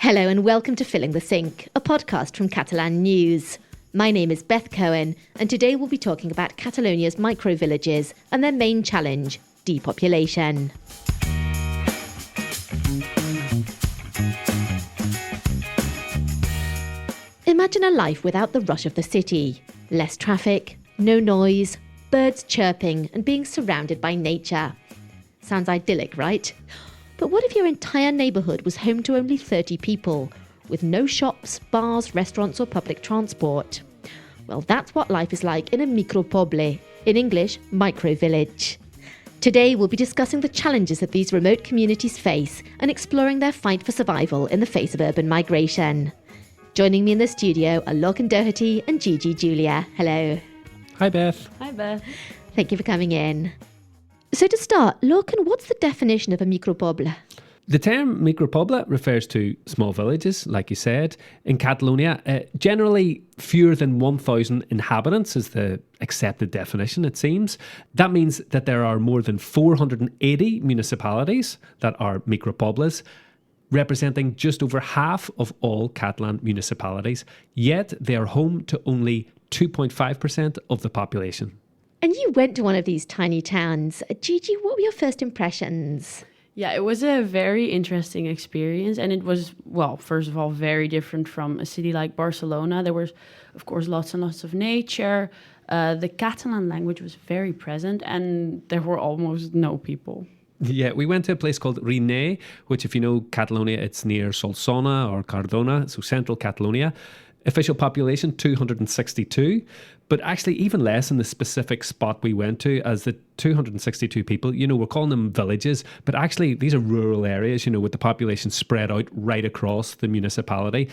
Hello and welcome to Filling the Sink, a podcast from Catalan News. My name is Beth Cohen and today we'll be talking about Catalonia's micro-villages and their main challenge, depopulation. Imagine a life without the rush of the city. Less traffic, no noise, birds chirping and being surrounded by nature. Sounds idyllic, right? But what if your entire neighbourhood was home to only 30 people, with no shops, bars, restaurants or public transport? Well, that's what life is like in a micropoble, in English, micro-village. Today we'll be discussing the challenges that these remote communities face and exploring their fight for survival in the face of urban migration. Joining me in the studio are Lorcan, Doherty and Gigi, Giulia. Hello. Hi, Beth. Hi, Beth. Thank you for coming in. So to start, Lorcan, what's the definition of a micropoble? The term micropoble refers to small villages, like you said. In Catalonia, generally fewer than 1,000 inhabitants is the accepted definition, it seems. That means that there are more than 480 municipalities that are micropobles, representing just over half of all Catalan municipalities. Yet they are home to only 2.5% of the population. And you went to one of these tiny towns. Gigi, what were your first impressions? Yeah, it was a very interesting experience. And it was, well, first of all, very different from a city like Barcelona. There was, of course, lots and lots of nature. The Catalan language was very present and there were almost no people. Yeah, we went to a place called Reside, which if you know Catalonia, it's near Solsona or Cardona, so central Catalonia. Official population, 262, but actually even less in the specific spot we went to, as the 262 people, we're calling them villages, but actually these are rural areas, with the population spread out right across the municipality.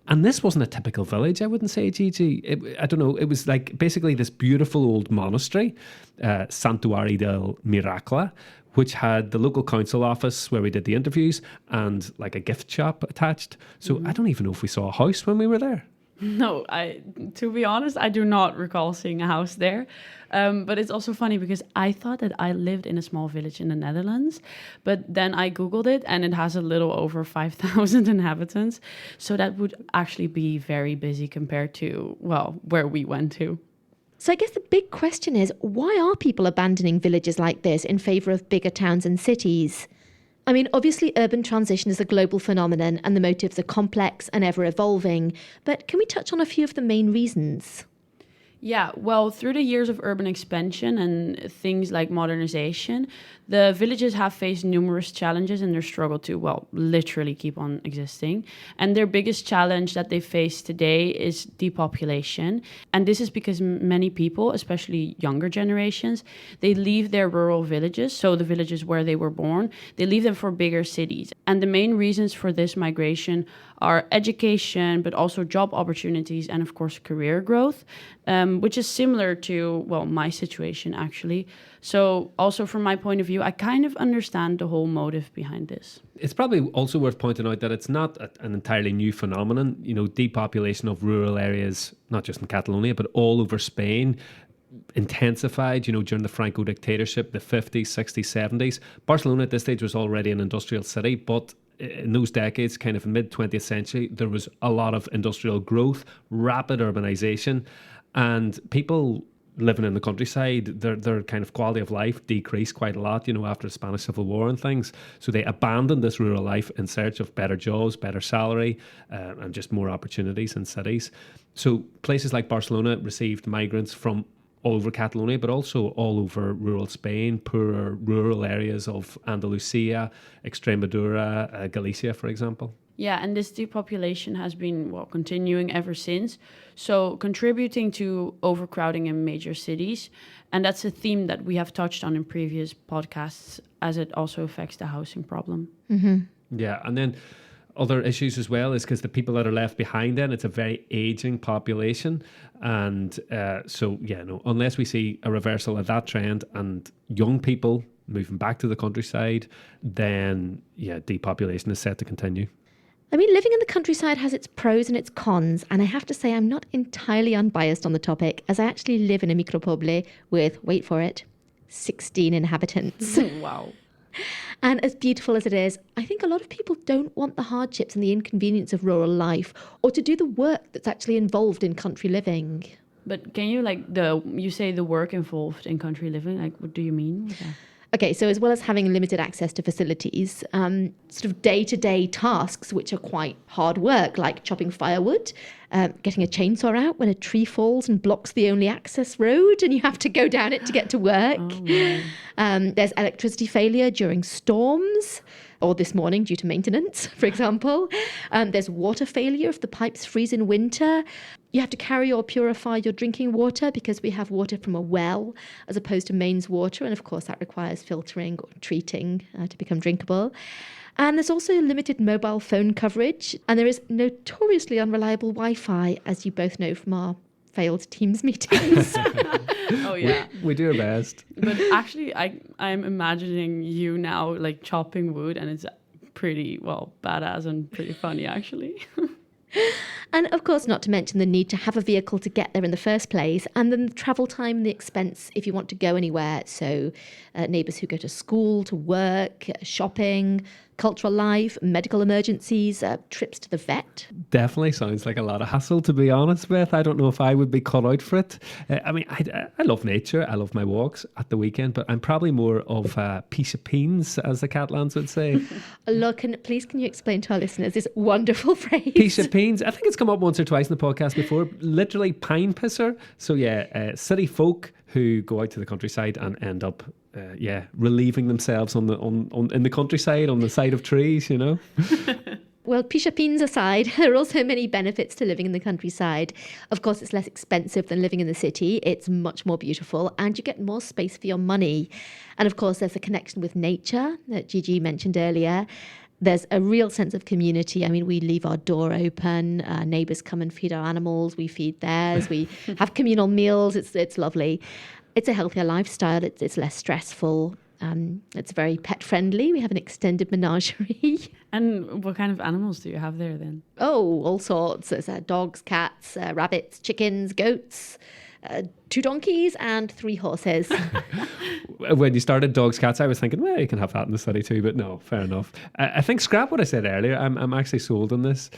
And this wasn't a typical village, I wouldn't say, Gigi. I don't know, it was like basically this beautiful old monastery, Santuari del Miracle, which had the local council office where we did the interviews and like a gift shop attached. So I don't even know if we saw a house when we were there. No, to be honest, I do not recall seeing a house there. But it's also funny because I thought that I lived in a small village in the Netherlands, but then I Googled it and it has a little over 5,000 inhabitants. So that would actually be very busy compared to, well, where we went to. So I guess the big question is, why are people abandoning villages like this in favour of bigger towns and cities? I mean, obviously urban transition is a global phenomenon and the motives are complex and ever evolving, but can we touch on a few of the main reasons? Yeah, well, through the years of urban expansion and things like modernization, the villages have faced numerous challenges in their struggle to, well, literally keep on existing. And their biggest challenge that they face today is depopulation. And this is because many people, especially younger generations, they leave their rural villages, so the villages where they were born, they leave them for bigger cities. And the main reasons for this migration are education, but also job opportunities and, of course, career growth, which is similar to, well, my situation, actually. So also from my point of view, I kind of understand the whole motive behind this. It's probably also worth pointing out that it's not an entirely new phenomenon. Depopulation of rural areas, not just in Catalonia, but all over Spain, intensified, during the Franco dictatorship, the 50s, 60s, 70s. Barcelona at this stage was already an industrial city, but in those decades, kind of mid-20th century, there was a lot of industrial growth, rapid urbanization, and people living in the countryside, their kind of quality of life decreased quite a lot, after the Spanish Civil War and things. So they abandoned this rural life in search of better jobs, better salary, and just more opportunities in cities. So places like Barcelona received migrants from all over Catalonia, but also all over rural Spain, poorer rural areas of Andalusia, Extremadura, Galicia, for example. Yeah, and this depopulation has been, well, continuing ever since. So contributing to overcrowding in major cities. And that's a theme that we have touched on in previous podcasts, as it also affects the housing problem. Mm-hmm. Yeah, and then other issues as well is because the people that are left behind then, it's a very aging population. And unless we see a reversal of that trend and young people moving back to the countryside, then, depopulation is set to continue. I mean, living in the countryside has its pros and its cons, and I have to say I'm not entirely unbiased on the topic, as I actually live in a micropoble with, wait for it, 16 inhabitants. Wow. And as beautiful as it is, I think a lot of people don't want the hardships and the inconvenience of rural life or to do the work that's actually involved in country living. But can you you say the work involved in country living? Like, what do you mean with that? Okay, so as well as having limited access to facilities, sort of day-to-day tasks which are quite hard work, like chopping firewood, getting a chainsaw out when a tree falls and blocks the only access road and you have to go down it to get to work. There's electricity failure during storms, or this morning due to maintenance, for example. There's water failure if the pipes freeze in winter. You have to carry or purify your drinking water because we have water from a well as opposed to mains water. And of course, that requires filtering or treating to become drinkable. And there's also limited mobile phone coverage. And there is notoriously unreliable Wi-Fi, as you both know from our failed Teams meetings. Oh, yeah. We do our best. But actually, I'm imagining you now like chopping wood, and it's pretty, badass and pretty funny, actually. And of course, not to mention the need to have a vehicle to get there in the first place, and then the travel time and the expense if you want to go anywhere. So neighbours who go to school, to work, shopping, cultural life, medical emergencies, trips to the vet. Definitely sounds like a lot of hassle, to be honest, Beth. I don't know if I would be cut out for it. I love nature. I love my walks at the weekend, but I'm probably more of a piece of peens, as the Catalans would say. Lorcan, please can you explain to our listeners this wonderful phrase? Piece of peens. I think it's come up once or twice in the podcast before. Literally pine pisser. So yeah, city folk who go out to the countryside and end up relieving themselves in the countryside on the side of trees, you know. Well, pishapins aside, there are also many benefits to living in the countryside. Of course, it's less expensive than living in the city. It's much more beautiful and you get more space for your money. And of course, there's a connection with nature that Gigi mentioned earlier. There's a real sense of community. I mean, we leave our door open. Neighbours come and feed our animals. We feed theirs. We have communal meals. It's lovely. It's a healthier lifestyle. It's less stressful. It's very pet friendly. We have an extended menagerie. And what kind of animals do you have there then? Oh, all sorts. There's dogs, cats, rabbits, chickens, goats, 2 donkeys and 3 horses. When you started dogs, cats, I was thinking, well, you can have that in the city too, but no, fair enough. I think scrap what I said earlier. I'm actually sold on this.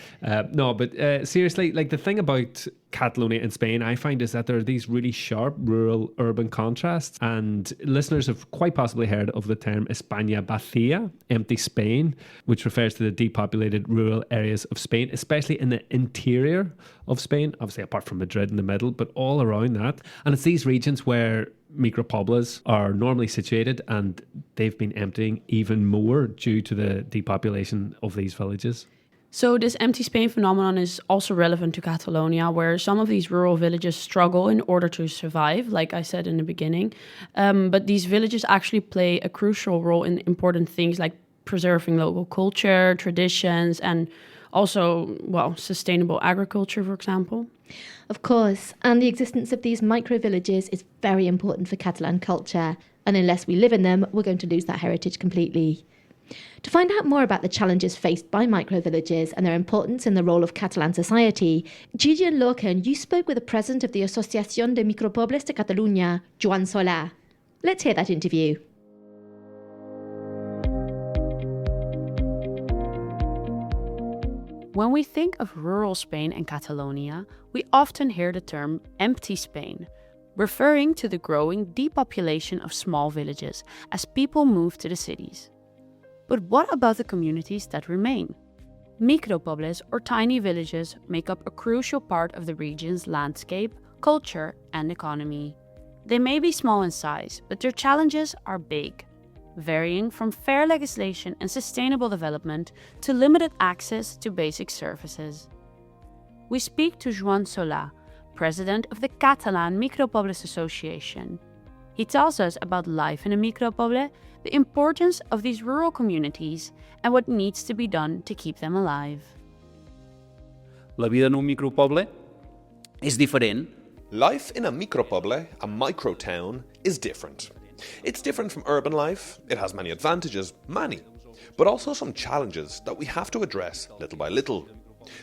Seriously, like the thing about Catalonia in Spain, I find is that there are these really sharp rural-urban contrasts, and listeners have quite possibly heard of the term España vacía, empty Spain, which refers to the depopulated rural areas of Spain, especially in the interior of Spain, obviously apart from Madrid in the middle, but all around that. And it's these regions where Micropobles are normally situated, and they've been emptying even more due to the depopulation of these villages. So this empty Spain phenomenon is also relevant to Catalonia, where some of these rural villages struggle in order to survive, like I said in the beginning. But these villages actually play a crucial role in important things like preserving local culture, traditions, and also, sustainable agriculture, for example. Of course, and the existence of these micro-villages is very important for Catalan culture, and unless we live in them, we're going to lose that heritage completely. To find out more about the challenges faced by micro-villages and their importance in the role of Catalan society, Gigi and Lorcan, you spoke with the president of the Associació de Micropobles de Catalunya, Joan Solà. Let's hear that interview. When we think of rural Spain and Catalonia, we often hear the term empty Spain, referring to the growing depopulation of small villages as people move to the cities. But what about the communities that remain? Micropobles, or tiny villages, make up a crucial part of the region's landscape, culture, and economy. They may be small in size, but their challenges are big, varying from fair legislation and sustainable development to limited access to basic services. We speak to Joan Solà, president of the Catalan Micropobles Association. He tells us about life in a micropoble, the importance of these rural communities, and what needs to be done to keep them alive. La vida en un micropoble és diferent. Life in a micropoble, a microtown, is different. It's different from urban life. It has many advantages, but also some challenges that we have to address little by little.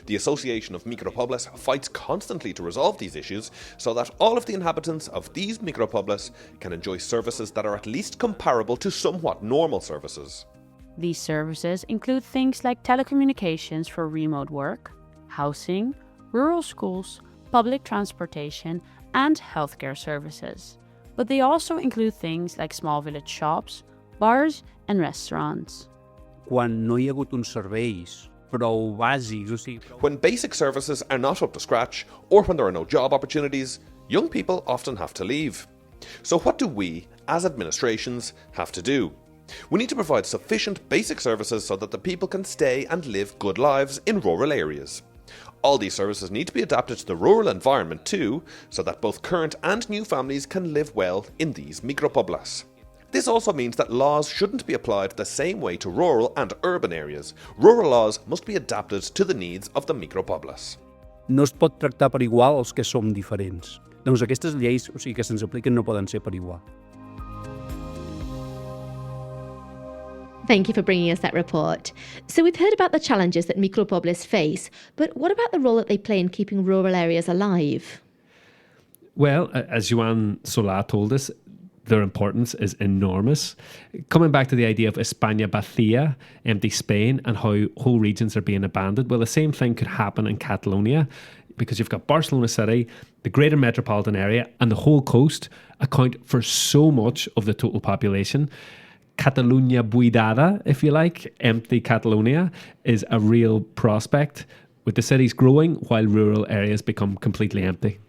The Association of Micropobles fights constantly to resolve these issues so that all of the inhabitants of these micropobles can enjoy services that are at least comparable to somewhat normal services. These services include things like telecommunications for remote work, housing, rural schools, public transportation, and healthcare services. But they also include things like small village shops, bars, and restaurants. Quan no hi ha hagut uns serveis prou bàsics, o sigui... When basic services are not up to scratch, or when there are no job opportunities, young people often have to leave. So what do we, as administrations, have to do? We need to provide sufficient basic services so that the people can stay and live good lives in rural areas. All these services need to be adapted to the rural environment too, so that both current and new families can live well in these micropobles. This also means that laws shouldn't be applied the same way to rural and urban areas. Rural laws must be adapted to the needs of the micropobles. No es pot tractar per igual els que som diferents. Doncs aquestes lleis, o sigui, que se'ns apliquen no poden ser per igual. Thank you for bringing us that report. So we've heard about the challenges that micropobles face, but what about the role that they play in keeping rural areas alive? Well, as Joan Solà told us, their importance is enormous. Coming back to the idea of España vacía, empty Spain, and how whole regions are being abandoned, well, the same thing could happen in Catalonia, because you've got Barcelona city, the greater metropolitan area, and the whole coast account for so much of the total population. Catalunya buidada, if you like, empty Catalonia, is a real prospect, with the cities growing while rural areas become completely empty.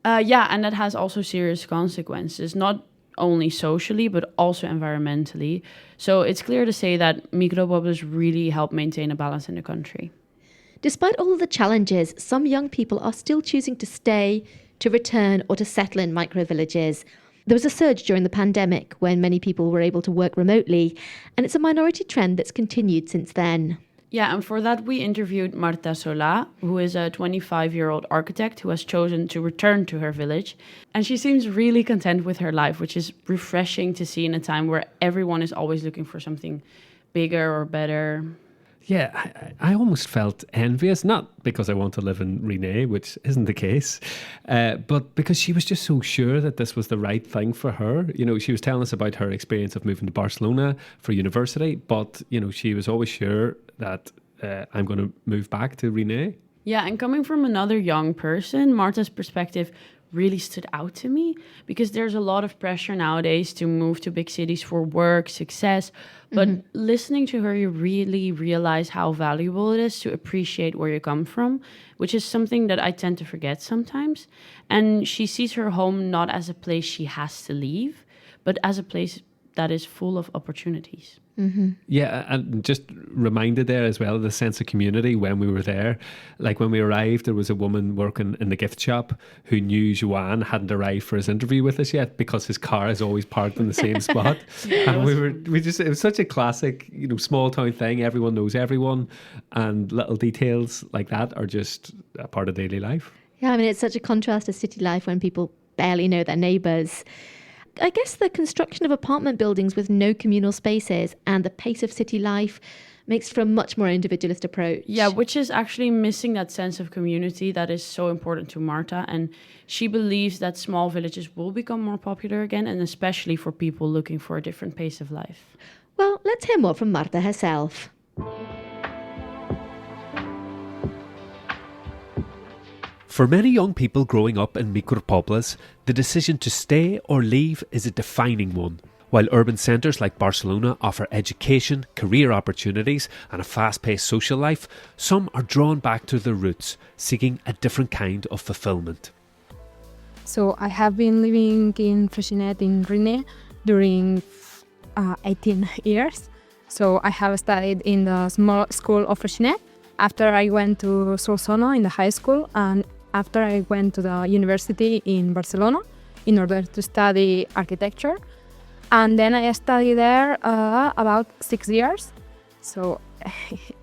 Yeah, and that has also serious consequences, not only socially, but also environmentally. So it's clear to say that micropobles really help maintain a balance in the country. Despite all of the challenges, some young people are still choosing to stay, to return, or to settle in micro-villages. There was a surge during the pandemic when many people were able to work remotely, and it's a minority trend that's continued since then. Yeah, and for that we interviewed Marta Solà, who is a 25-year-old architect who has chosen to return to her village. And she seems really content with her life, which is refreshing to see in a time where everyone is always looking for something bigger or better. Yeah, I almost felt envious, not because I want to live in Rennes, which isn't the case, but because she was just so sure that this was the right thing for her. You know, she was telling us about her experience of moving to Barcelona for university, but, you know, she was always sure that I'm going to move back to Rennes. Yeah, and coming from another young person, Marta's perspective really stood out to me, because there's a lot of pressure nowadays to move to big cities for work, success. But listening to her, you really realize how valuable it is to appreciate where you come from, which is something that I tend to forget sometimes. And she sees her home not as a place she has to leave, but as a place that is full of opportunities. Mm-hmm. Yeah, and just reminded there as well of the sense of community when we were there. Like when we arrived, there was a woman working in the gift shop who knew Joan hadn't arrived for his interview with us yet because his car is always parked in the same spot. And it was such a classic, you know, small town thing. Everyone knows everyone, and little details like that are just a part of daily life. Yeah, I mean, it's such a contrast to city life when people barely know their neighbours. I guess the construction of apartment buildings with no communal spaces and the pace of city life makes for a much more individualist approach. Yeah, which is actually missing that sense of community that is so important to Marta. And she believes that small villages will become more popular again, and especially for people looking for a different pace of life. Well, let's hear more from Marta herself. For many young people growing up in micropobles, the decision to stay or leave is a defining one. While urban centres like Barcelona offer education, career opportunities and a fast-paced social life, some are drawn back to their roots, seeking a different kind of fulfilment. So I have been living in Freixenet in Rennes during 18 years. So I have studied in the small school of Freixenet. After I went to Solsona in the high school, and after I went to the university in Barcelona in order to study architecture. And then I studied there about 6 years. So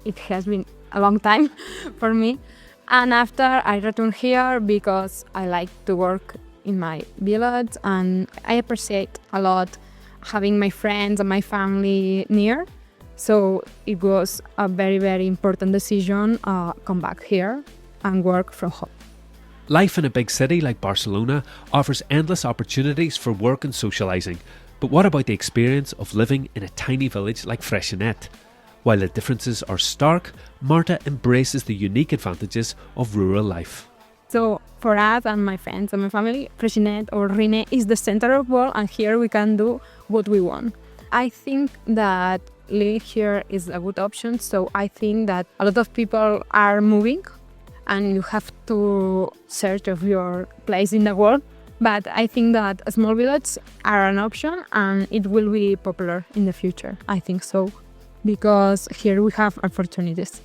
it has been a long time for me. And after I returned here because I like to work in my village and I appreciate a lot having my friends and my family near. So it was a very, very important decision come back here and work from home. Life in a big city like Barcelona offers endless opportunities for work and socialising. But what about the experience of living in a tiny village like Freixenet? While the differences are stark, Marta embraces the unique advantages of rural life. So for us and my friends and my family, Freixenet or Riner is the center of the world, and here we can do what we want. I think that living here is a good option. So I think that a lot of people are moving and you have to search of your place in the world. But I think that small villages are an option and it will be popular in the future. I think so, because here we have opportunities.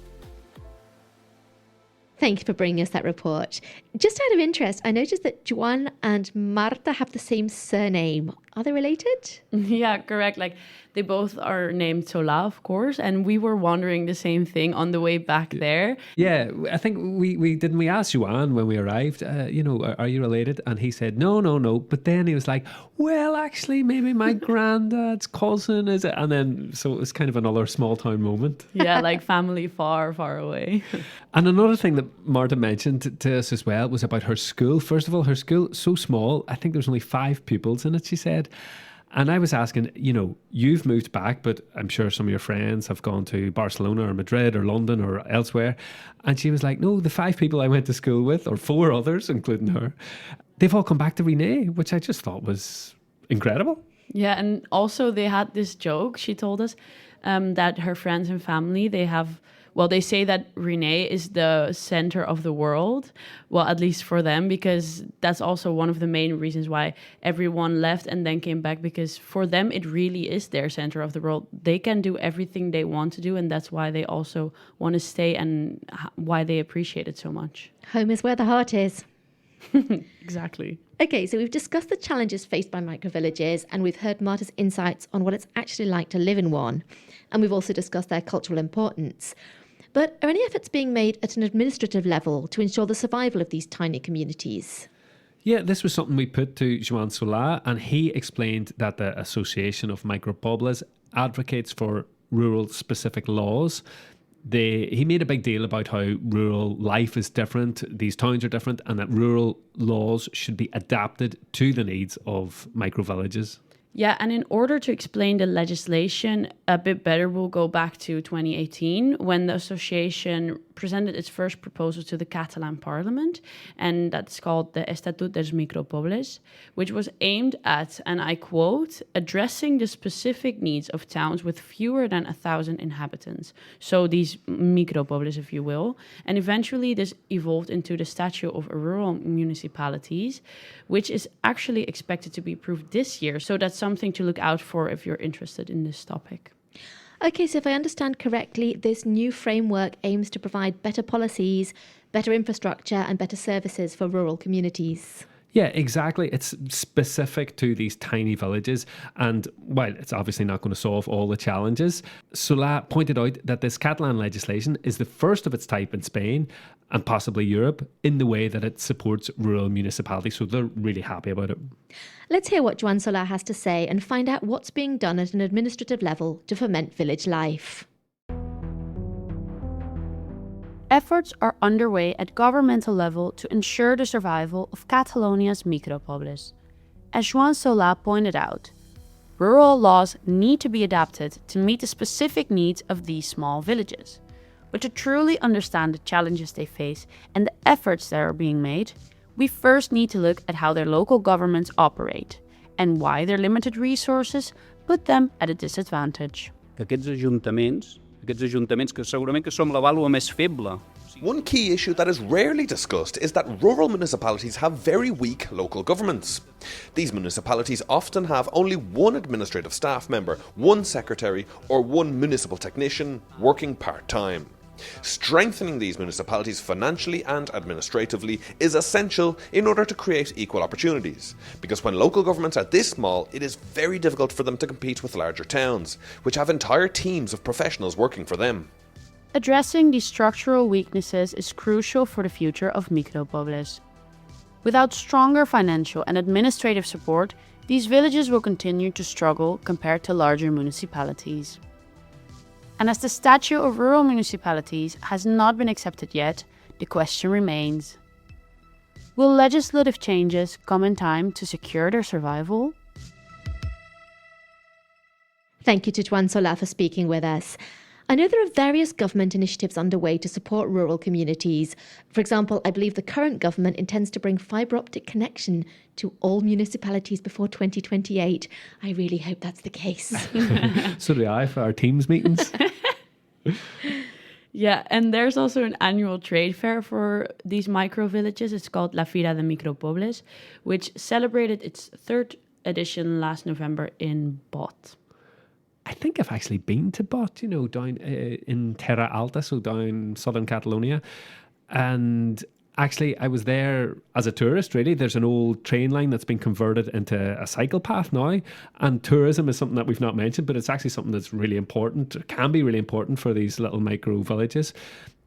Thank you for bringing us that report. Just out of interest, I noticed that Joan and Marta have the same surname. Are they related? Yeah, correct. Like they both are named Solà, of course, and we were wondering the same thing on the way back there. Yeah, I think we asked Joan when we arrived, are you related? And he said, no. But then he was like, well, actually, maybe my granddad's cousin is it? And then, so it was kind of another small town moment. Yeah, like family far, far away. And another thing that Marta mentioned to us as well was about her school. First of all, her school, so small, I think there's only 5 pupils in it, she said. And I was asking, you've moved back, but I'm sure some of your friends have gone to Barcelona or Madrid or London or elsewhere. And she was like, no, the 5 people I went to school with, or 4 others, including her, they've all come back to Riner, which I just thought was incredible. Yeah, and also they had this joke, she told us, that her friends and family, they say that Riner is the center of the world. Well, at least for them, because that's also one of the main reasons why everyone left and then came back, because for them, it really is their center of the world. They can do everything they want to do, and that's why they also want to stay and why they appreciate it so much. Home is where the heart is. Exactly. Okay, so we've discussed the challenges faced by microvillages, and we've heard Marta's insights on what it's actually like to live in one. And we've also discussed their cultural importance. But are any efforts being made at an administrative level to ensure the survival of these tiny communities? Yeah, this was something we put to Joan Solà, and he explained that the Associació of Micropobles advocates for rural-specific laws. He made a big deal about how rural life is different, these towns are different, and that rural laws should be adapted to the needs of microvillages. Yeah, and in order to explain the legislation a bit better, we'll go back to 2018 when the association presented its first proposal to the Catalan parliament, and that's called the Estatut dels Micropobles, which was aimed at, and I quote, addressing the specific needs of towns with fewer than 1,000 inhabitants. So these micropobles, if you will. And eventually this evolved into the Statute of Rural Municipalities, which is actually expected to be approved this year. So that's something to look out for if you're interested in this topic. Okay, so if I understand correctly, this new framework aims to provide better policies, better infrastructure and better services for rural communities. Yeah, exactly. It's specific to these tiny villages. And while it's obviously not going to solve all the challenges, Solà pointed out that this Catalan legislation is the first of its type in Spain and possibly Europe in the way that it supports rural municipalities. So they're really happy about it. Let's hear what Joan Solà has to say and find out what's being done at an administrative level to foment village life. Efforts are underway at governmental level to ensure the survival of Catalonia's micropobles. As Joan Solà pointed out, rural laws need to be adapted to meet the specific needs of these small villages. But to truly understand the challenges they face and the efforts that are being made, we first need to look at how their local governments operate and why their limited resources put them at a disadvantage. Aquests ajuntaments que segurament que som la vàlua més feble. One key issue that is rarely discussed is that rural municipalities have very weak local governments. These municipalities often have only one administrative staff member, one secretary, or one municipal technician working part-time. Strengthening these municipalities financially and administratively is essential in order to create equal opportunities, because when local governments are this small, it is very difficult for them to compete with larger towns, which have entire teams of professionals working for them. Addressing these structural weaknesses is crucial for the future of micropobles. Without stronger financial and administrative support, these villages will continue to struggle compared to larger municipalities. And as the Statute of Rural Municipalities has not been accepted yet, the question remains: will legislative changes come in time to secure their survival? Thank you to Joan Solà for speaking with us. I know there are various government initiatives underway to support rural communities. For example, I believe the current government intends to bring fibre optic connection to all municipalities before 2028. I really hope that's the case. So do I for our Teams meetings. Yeah, and there's also an annual trade fair for these micro villages. It's called La Fira de Micropobles, which celebrated its third edition last November in Bot. I think I've actually been to Bot, down in Terra Alta, so down southern Catalonia. And actually, I was there as a tourist, really. There's an old train line that's been converted into a cycle path now. And tourism is something that we've not mentioned, but it's actually something that's really important, can be really important for these little micro villages.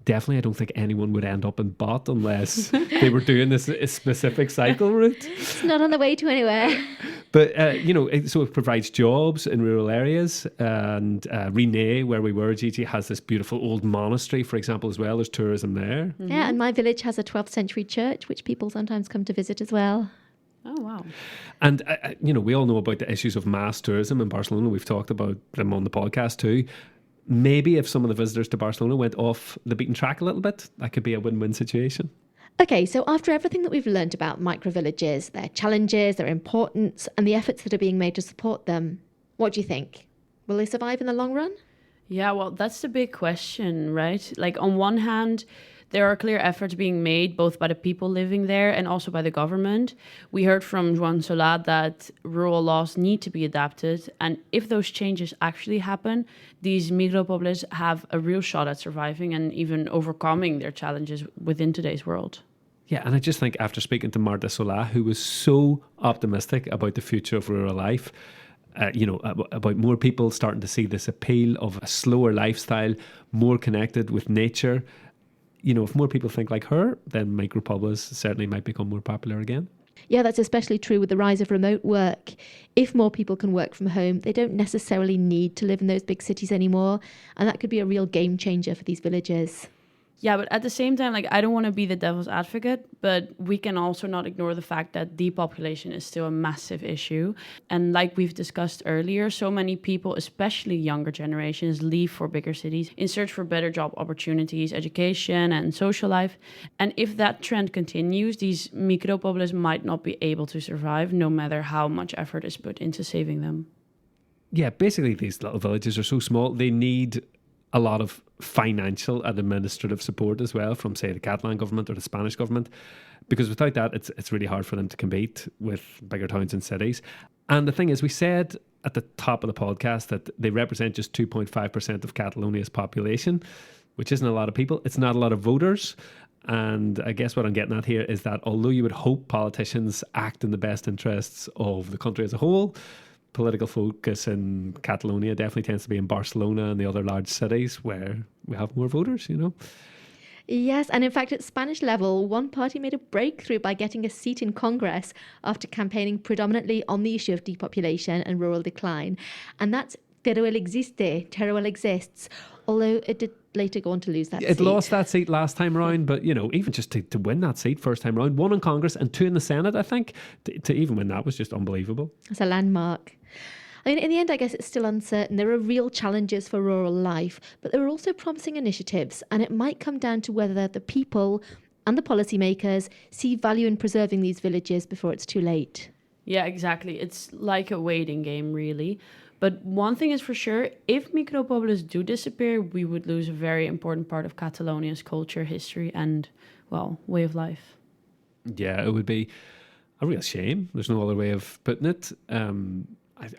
Definitely, I don't think anyone would end up in Bot unless they were doing this specific cycle route. It's not on the way to anywhere. But, so it provides jobs in rural areas. And Rene, where we were, Gigi, has this beautiful old monastery, for example, as well. There's tourism there. Mm-hmm. Yeah, and my village has a 12th century church, which people sometimes come to visit as well. Oh, wow. And, we all know about the issues of mass tourism in Barcelona. We've talked about them on the podcast too. Maybe if some of the visitors to Barcelona went off the beaten track a little bit, that could be a win-win situation. Okay, so after everything that we've learned about microvillages, their challenges, their importance, and the efforts that are being made to support them, what do you think? Will they survive in the long run? Yeah, well, that's the big question, right? Like, on one hand, there are clear efforts being made both by the people living there and also by the government. We heard from Joan Solà that rural laws need to be adapted. And if those changes actually happen, these micropobles have a real shot at surviving and even overcoming their challenges within today's world. Yeah, and I just think after speaking to Marta Solà, who was so optimistic about the future of rural life, about more people starting to see this appeal of a slower lifestyle, more connected with nature. If more people think like her, then micropobles certainly might become more popular again. Yeah, that's especially true with the rise of remote work. If more people can work from home, they don't necessarily need to live in those big cities anymore. And that could be a real game changer for these villages. Yeah, but at the same time, I don't want to be the devil's advocate, but we can also not ignore the fact that depopulation is still a massive issue. And like we've discussed earlier, so many people, especially younger generations, leave for bigger cities in search for better job opportunities, education, and social life. And if that trend continues, these micropobles might not be able to survive, no matter how much effort is put into saving them. Yeah, basically these little villages are so small, they need a lot of financial and administrative support as well from, say, the Catalan government or the Spanish government, because without that, it's really hard for them to compete with bigger towns and cities. And the thing is, we said at the top of the podcast that they represent just 2.5% of Catalonia's population, which isn't a lot of people. It's not a lot of voters. And I guess what I'm getting at here is that although you would hope politicians act in the best interests of the country as a whole, political focus in Catalonia definitely tends to be in Barcelona and the other large cities where we have more voters, Yes, and in fact, at Spanish level, one party made a breakthrough by getting a seat in Congress after campaigning predominantly on the issue of depopulation and rural decline. And that's Teruel existe, Teruel exists, although it did later go on to lose that seat. It lost that seat last time round, but, even just to win that seat first time round, 1 in Congress and 2 in the Senate, I think, to even win that was just unbelievable. It's a landmark. I mean, in the end, I guess it's still uncertain. There are real challenges for rural life, but there are also promising initiatives, and it might come down to whether the people and the policymakers see value in preserving these villages before it's too late. Yeah, exactly. It's like a waiting game, really. But one thing is for sure, if micropobles do disappear, we would lose a very important part of Catalonia's culture, history, and, way of life. Yeah, it would be a real shame. There's no other way of putting it.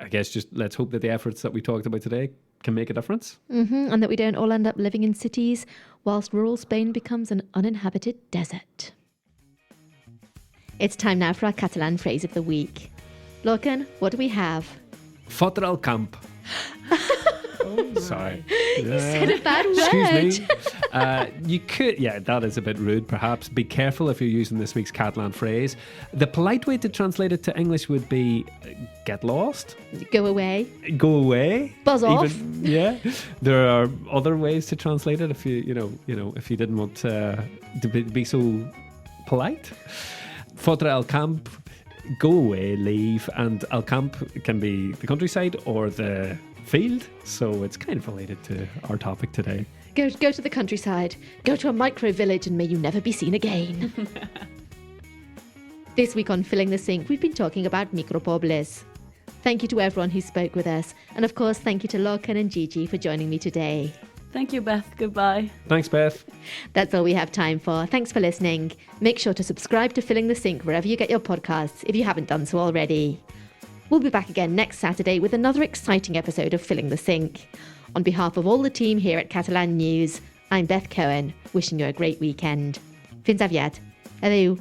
I guess just let's hope that the efforts that we talked about today can make a difference. Mm-hmm, and that we don't all end up living in cities whilst rural Spain becomes an uninhabited desert. It's time now for our Catalan phrase of the week. Lorcan, what do we have? Fotre el camp. Sorry. You said a bad word. Excuse me. You could, that is a bit rude, perhaps. Be careful if you're using this week's Catalan phrase. The polite way to translate it to English would be get lost. Go away. Go away. Buzz off. Yeah. There are other ways to translate it if if you didn't want to be so polite. Fotre el camp. Go away, leave, and el camp can be the countryside or the field, so it's kind of related to our topic today. Go to the countryside. Go to a micro village and may you never be seen again. This week on Filling the Sink, we've been talking about Micropobles. Thank you to everyone who spoke with us. And of course, thank you to Lorcan and Gigi for joining me today. Thank you, Beth. Goodbye. Thanks, Beth. That's all we have time for. Thanks for listening. Make sure to subscribe to Filling the Sink wherever you get your podcasts if you haven't done so already. We'll be back again next Saturday with another exciting episode of Filling the Sink. On behalf of all the team here at Catalan News, I'm Beth Cohen, wishing you a great weekend. Fins aviat. Adeu.